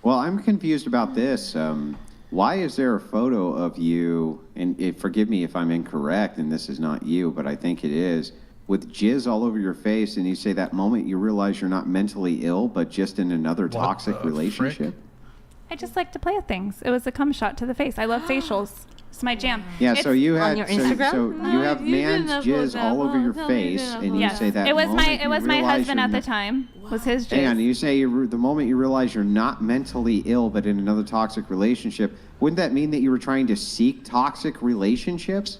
Well, I'm confused about this. Why is there a photo of you, and forgive me if I'm incorrect, and this is not you, but I think it is, with jizz all over your face, and you say that moment you realize you're not mentally ill, but just in another toxic relationship? I just like to play with things. It was a cum shot to the face. I love facials. It's my jam. Yeah, so you had on your Instagram? so you have man's jizz all over your face, and you say that it was moment it was you my realize husband you're at the not- time. Was his jizz. Hang on, you say the moment you realize you're not mentally ill, but in another toxic relationship, wouldn't that mean that you were trying to seek toxic relationships?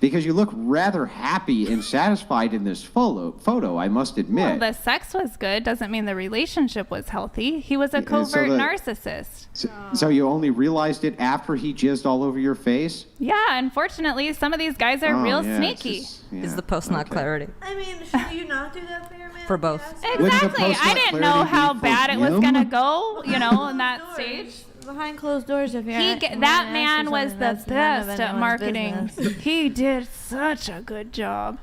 Because you look rather happy and satisfied in this photo, I must admit. Well, the sex was good. Doesn't mean the relationship was healthy. He was a covert narcissist. So you only realized it after he jizzed all over your face? Yeah, unfortunately, some of these guys are real sneaky. Is the post not clarity? I mean, should you not do that for your man? For both. Exactly. I didn't know how bad it was him? gonna go, in that stage. Behind closed doors, if you're That man was the best at marketing. He did such a good job.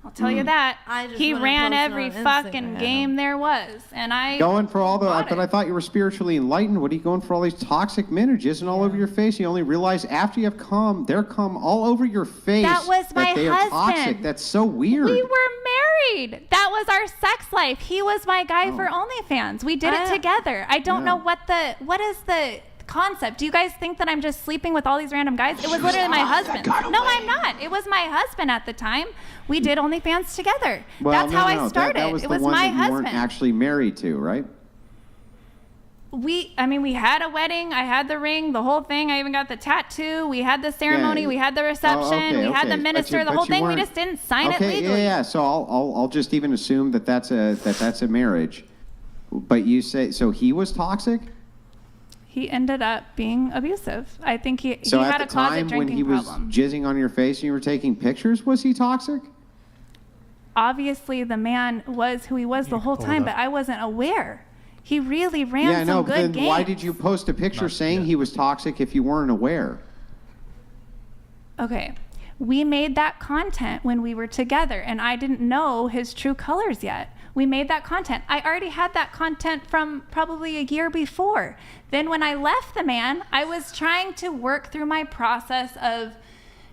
I'll tell you that. He ran every fucking game there was, and I going for all the. bought But it. I thought you were spiritually enlightened. What are you going for all these toxic men who jizzing all over your face? You only realize after you have cum, they're cum all over your face. That was my they are toxic. husband. That's so weird. We were married. That was our sex life. He was my guy for OnlyFans. We did it together. I don't know what is the concept. Do you guys think that I'm just sleeping with all these random guys? It was literally my husband. No, I'm not. It was my husband at the time. We did OnlyFans together. Well, That's how I That started. was It the was one my that you husband. weren't actually married to, right? We had a wedding. I had the ring, the whole thing. I even got the tattoo. We had the ceremony. Yeah. We had the reception. We had the minister. The whole thing. We just didn't sign it legally. Yeah. So I'll just even assume that that's a marriage. But you say so he was toxic? He ended up being abusive. I think he So had at a the closet time when drinking he was problem. jizzing on your face and you were taking pictures, was he toxic? Obviously, the man was who he was the whole time, but I wasn't aware. He really ran Yeah, no. some But good then games. why did you post a picture saying he was toxic if you weren't aware? Okay. We made that content when we were together, and I didn't know his true colors yet. We made that content. I already had that content from probably a year before. Then when I left the man, I was trying to work through my process of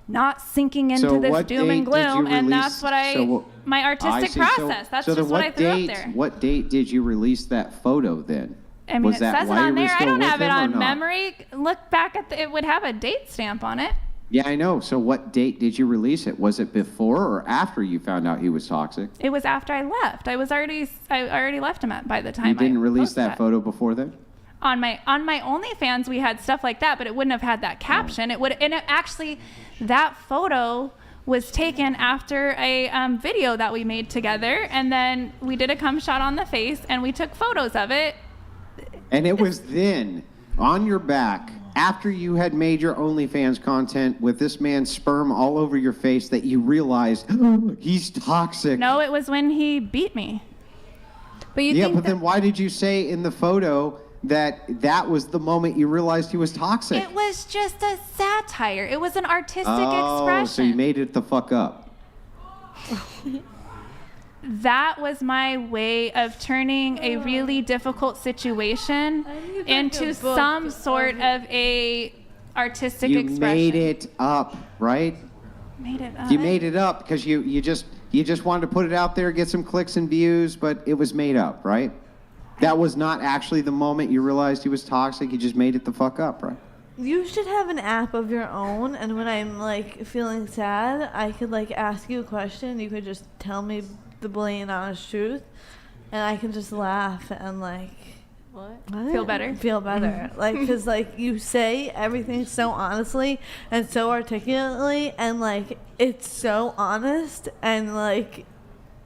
not sinking into So this what doom and date did you gloom, and release- that's what my artistic see. process. That's so just then what I threw out there. What date did you release that photo then? I mean, Was it that says it while you on were there. I still don't with have it him or on not? memory. Look back at it would have a date stamp on it. Yeah, I know. So what date did you release it? Was it before or after you found out he was toxic? It was after I left. I already left him by the time You didn't I release posted that photo before then? On my OnlyFans, we had stuff like that, but it wouldn't have had that caption. Actually, that photo was taken after a video that we made together, and then we did a cum shot on the face, and we took photos of it. And it was then, on your back, after you had made your OnlyFans content with this man's sperm all over your face, that you realized, oh, he's toxic. No, it was when he beat me. But you Yeah, think but then why did you say in the photo that was the moment you realized he was toxic? It was just a satire. It was an artistic Oh, expression. so you made it the fuck up. That was my way of turning a really difficult situation into some sort of a artistic You expression. made it up, right? Made it up. You made it up because you just wanted to put it out there, get some clicks and views, but it was made up, right? That was not actually the moment you realized he was toxic. You just made it the fuck up, right? You should have an app of your own, and when I'm like feeling sad, I could like ask you a question. You could just tell me the blatant honest truth, and I can just laugh and like Feel better? Feel better, like because like you say everything so honestly and so articulately, and like it's so honest and like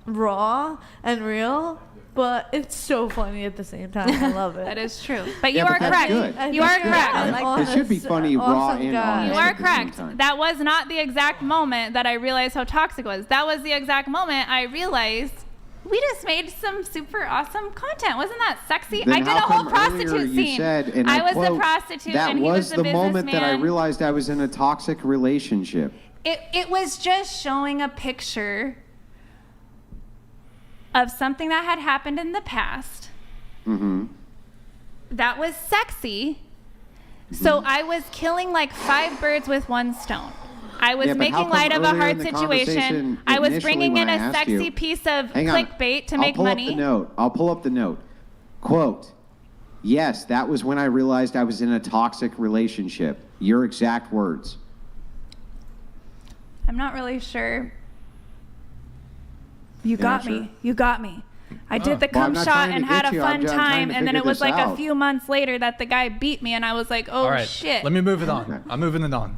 raw and real. But it's so funny at the same time. I love it. That is true. But Yeah, you but are that's correct. good. You are correct. I like It should be funny, raw, and honest. You are at the same correct. time. That was not the exact moment that I realized how toxic it was. That was the exact moment I realized we just made some super awesome content. Wasn't that sexy? Then I did a how whole come earlier prostitute you scene. said, and I was quote, the prostitute that and he was the the moment that I businessman. realized I was in a toxic relationship. It was just showing a picture of something that had happened in the past. Mm-hmm. that was sexy. So I was killing like 5 birds with one stone. I was Yeah, but how making come light of a earlier hard in the situation. conversation, I was initially bringing when in I a asked sexy you- piece of Hang on. clickbait to make I'll pull money. Up the note. I'll pull up the note. Quote, yes, that was when I realized I was in a toxic relationship. Your exact words. I'm not really sure. You You're got not me. sure? You got me. I did the Well, I'm cum not shot trying to and get had a you. fun I'm trying time, to and then figure it was this like a out. few months later that the guy beat me, and I was like, oh All right. shit. Let me move it on. I'm moving it on.